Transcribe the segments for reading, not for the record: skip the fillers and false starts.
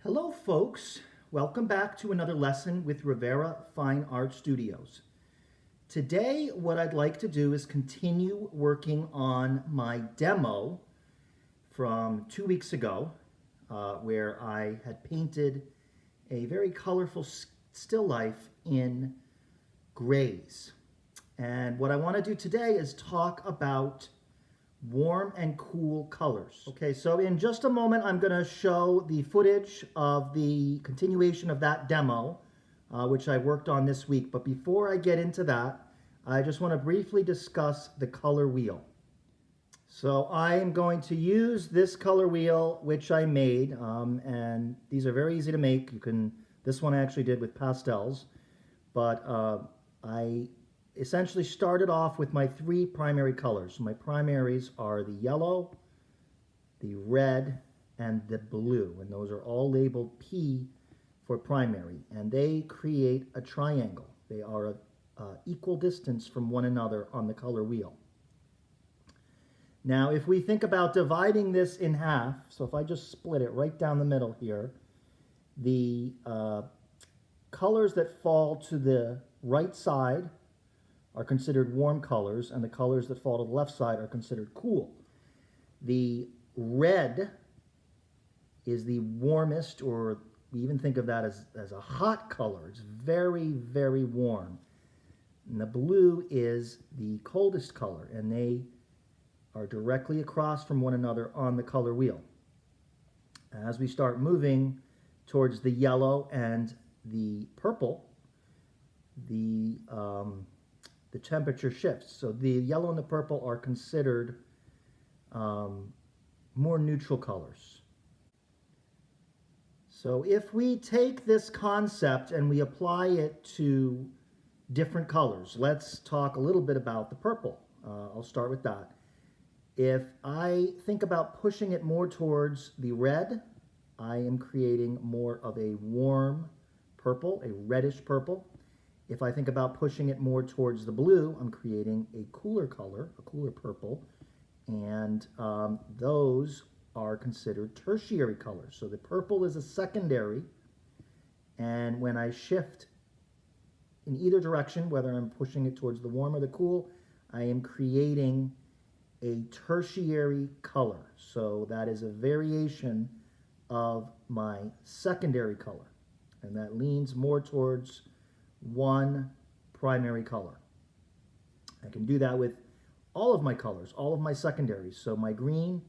Hello folks, welcome back to another lesson with Rivera Fine Art Studios. Today what I'd like to do is continue working on my demo from 2 weeks ago where I had painted a very colorful still life in Glaze. And what I want to do today is talk about warm and cool colors. Okay, so in just a moment I'm going to show the footage of the continuation of that demo which I worked on this week. But before I get into that, I just want to briefly discuss the color wheel. So I am going to use this color wheel which I made, and these are very easy to make. This one I actually did with pastels, but I essentially started off with my three primary colors. My primaries are the yellow, the red, and the blue, and those are all labeled P for primary, and they create a triangle. They are equal distance from one another on the color wheel. Now if we think about dividing this in half, so if I just split it right down the middle here, the colors that fall to the right side are considered warm colors, and the colors that fall to the left side are considered cool. The red is the warmest, or we even think of that as a hot color. It's very, very warm. And the blue is the coldest color, and they are directly across from one another on the color wheel. As we start moving towards the yellow and the purple, the temperature shifts. So the yellow and the purple are considered more neutral colors. So if we take this concept and we apply it to different colors, let's talk a little bit about the purple. I'll start with that. If I think about pushing it more towards the red, I am creating more of a warm purple, a reddish purple. If I think about pushing it more towards the blue, I'm creating a cooler color, a cooler purple, and those are considered tertiary colors. So the purple is a secondary, and when I shift in either direction, whether I'm pushing it towards the warm or the cool, I am creating a tertiary color. So that is a variation of my secondary color, and that leans more towards one primary color. I can do that with all of my colors, all of my secondaries. So my green,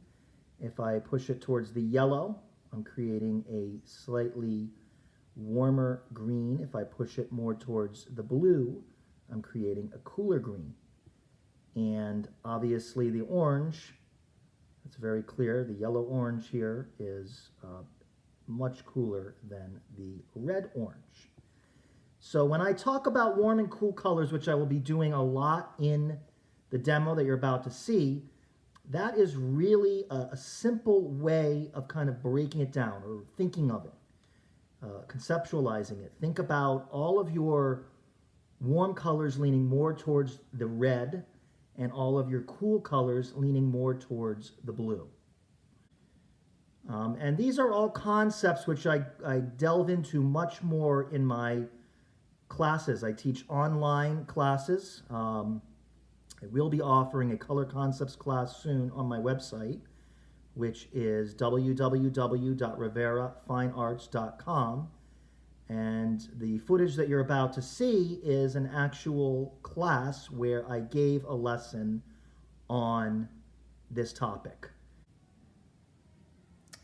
if I push it towards the yellow, I'm creating a slightly warmer green. If I push it more towards the blue, I'm creating a cooler green. And obviously the orange, it's very clear, the yellow-orange here is much cooler than the red-orange. So when I talk about warm and cool colors, which I will be doing a lot in the demo that you're about to see, that is really a simple way of kind of breaking it down or thinking of it, conceptualizing it. Think about all of your warm colors leaning more towards the red and all of your cool colors leaning more towards the blue. And these are all concepts which I delve into much more in my classes. I teach online classes. I will be offering a color concepts class soon on my website, which is www.riverafinearts.com. And the footage that you're about to see is an actual class where I gave a lesson on this topic.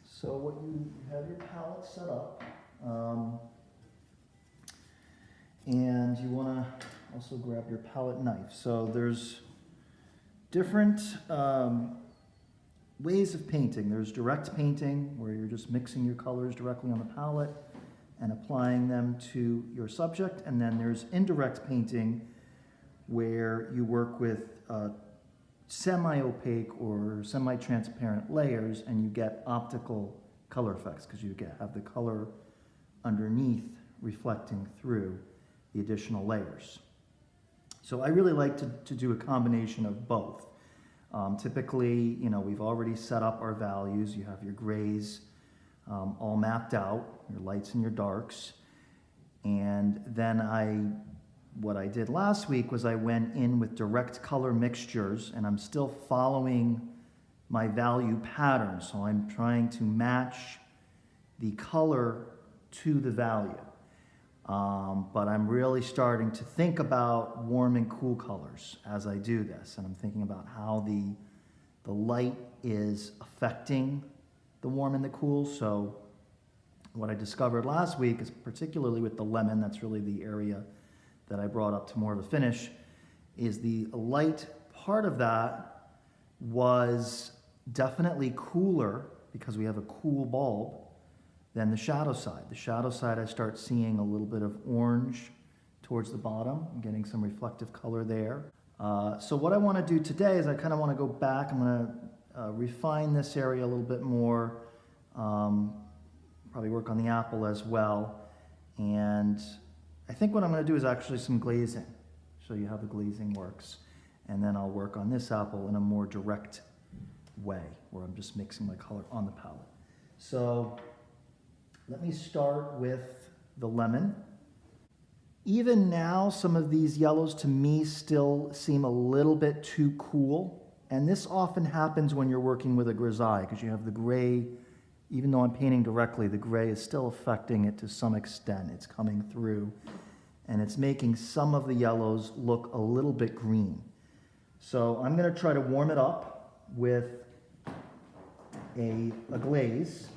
So what you have your palette set up. And you want to also grab your palette knife. So there's different ways of painting. There's direct painting, where you're just mixing your colors directly on the palette and applying them to your subject. And then there's indirect painting, where you work with semi-opaque or semi-transparent layers, and you get optical color effects because you have the color underneath reflecting through the additional layers. So I really like to do a combination of both. Typically, we've already set up our values. You have your grays all mapped out, your lights and your darks. And then what I did last week was I went in with direct color mixtures, and I'm still following my value pattern. So I'm trying to match the color to the value. But I'm really starting to think about warm and cool colors as I do this. And I'm thinking about how the light is affecting the warm and the cool. So what I discovered last week is, particularly with the lemon, that's really the area that I brought up to more of a finish, is the light part of that was definitely cooler because we have a cool bulb than the shadow side. The shadow side, I start seeing a little bit of orange towards the bottom. I'm getting some reflective color there. So what I want to do today is I kind of want to go back. I'm going to refine this area a little bit more, probably work on the apple as well. And I think what I'm going to do is actually some glazing, show you how the glazing works. And then I'll work on this apple in a more direct way, where I'm just mixing my color on the palette. So let me start with the lemon. Even now, some of these yellows to me still seem a little bit too cool. And this often happens when you're working with a grisaille, because you have the gray, even though I'm painting directly, the gray is still affecting it to some extent. It's coming through, and it's making some of the yellows look a little bit green. So I'm going to try to warm it up with a glaze.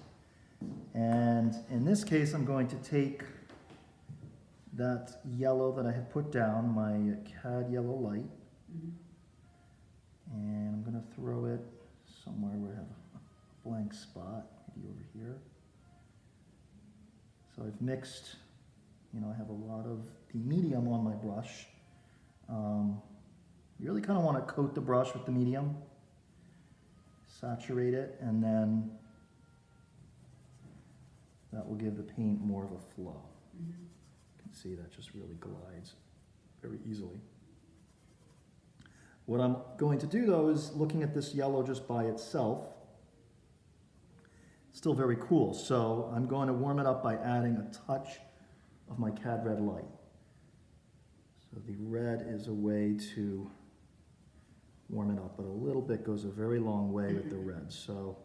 And in this case, I'm going to take that yellow that I had put down, my cad yellow light, and I'm going to throw it somewhere where I have a blank spot, maybe over here. So I've mixed, I have a lot of the medium on my brush. You really kind of want to coat the brush with the medium, saturate it, and then that will give the paint more of a flow. You can see that just really glides very easily. What I'm going to do though is, looking at this yellow just by itself, still very cool. So I'm going to warm it up by adding a touch of my cad red light. So the red is a way to warm it up, but a little bit goes a very long way with the red. So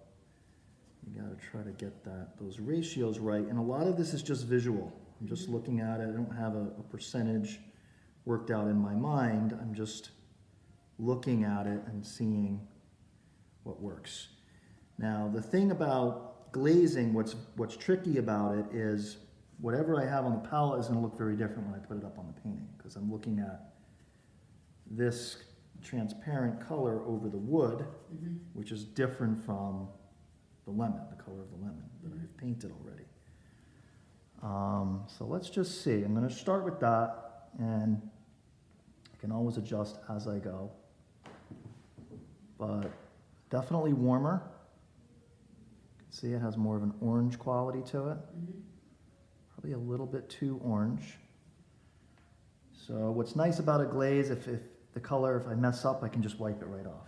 you got to try to get those ratios right. And a lot of this is just visual. I'm just looking at it. I don't have a percentage worked out in my mind. I'm just looking at it and seeing what works. Now, the thing about glazing, what's tricky about it is whatever I have on the palette is going to look very different when I put it up on the painting, because I'm looking at this transparent color over the wood, which is different from the lemon, the color of the lemon that I've painted already. So let's just see. I'm going to start with that, and I can always adjust as I go. But definitely warmer. You can see it has more of an orange quality to it. Probably a little bit too orange. So what's nice about a glaze, if I mess up, I can just wipe it right off.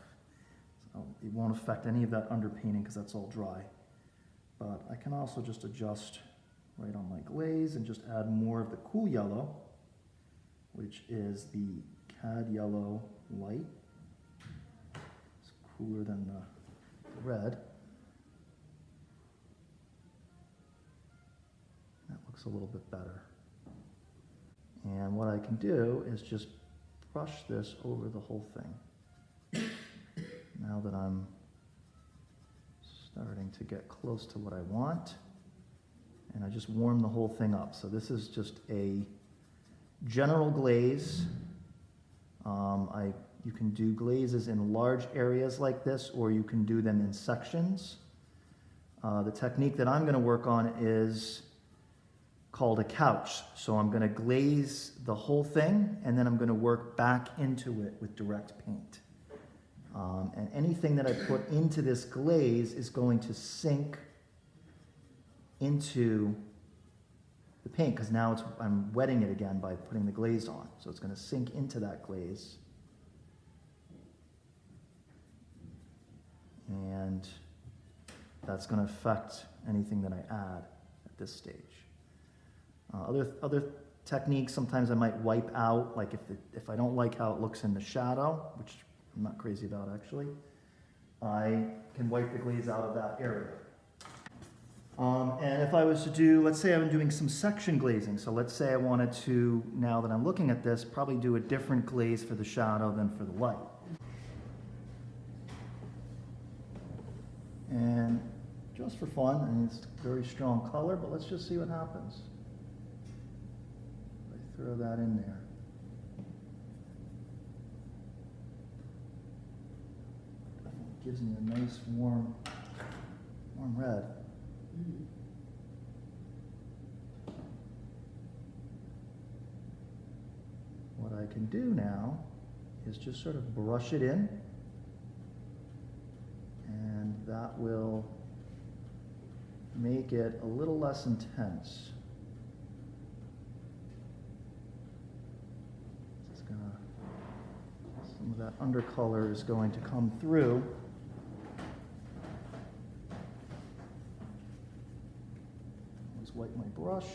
So it won't affect any of that underpainting because that's all dry. But I can also just adjust right on my glaze and just add more of the cool yellow, which is the cad yellow light. It's cooler than the red. That looks a little bit better. And what I can do is just brush this over the whole thing. Now that I'm starting to get close to what I want, and I just warm the whole thing up. So this is just a general glaze. You can do glazes in large areas like this, or you can do them in sections. The technique that I'm going to work on is called a couch. So I'm going to glaze the whole thing, and then I'm going to work back into it with direct paint. And anything that I put into this glaze is going to sink into the paint, because now I'm wetting it again by putting the glaze on. So it's going to sink into that glaze. And that's going to affect anything that I add at this stage. Other techniques, sometimes I might wipe out, like if I don't like how it looks in the shadow, which I'm not crazy about actually, I can wipe the glaze out of that area. And if I was to do, let's say I'm doing some section glazing, so let's say I wanted to, now that I'm looking at this, probably do a different glaze for the shadow than for the light. And just for fun, and it's a very strong color, but let's just see what happens. I throw that in there. Definitely gives me a nice warm red. What I can do now is just sort of brush it in, and that will make it a little less intense. Some of that undercolor is going to come through. Let's wipe my brush.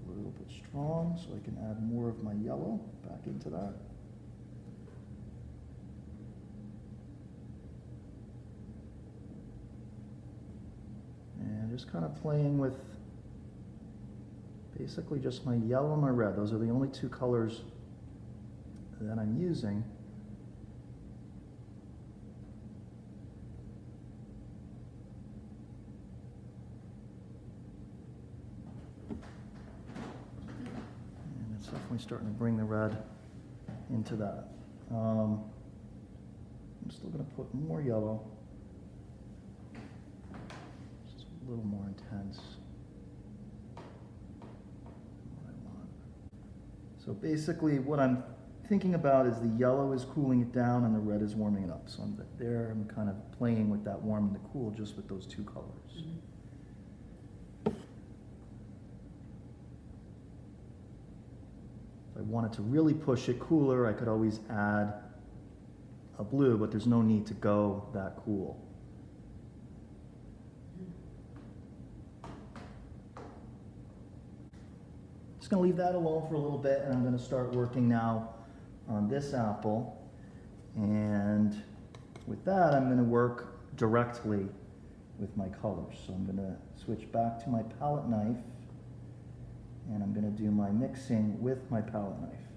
A little bit strong, so I can add more of my yellow back into that. And just kind of playing with basically just my yellow and my red. Those are the only two colors that I'm using. And it's definitely starting to bring the red into that. I'm still going to put more yellow. Just a little more intense. What I want. So basically what I'm thinking about is the yellow is cooling it down and the red is warming it up. So I'm kind of playing with that warm and the cool just with those two colors. If I wanted to really push it cooler, I could always add a blue, but there's no need to go that cool. Just going to leave that alone for a little bit, and I'm going to start working now on this apple. And with that, I'm going to work directly with my colors. So I'm going to switch back to my palette knife, and I'm going to do my mixing with my palette knife.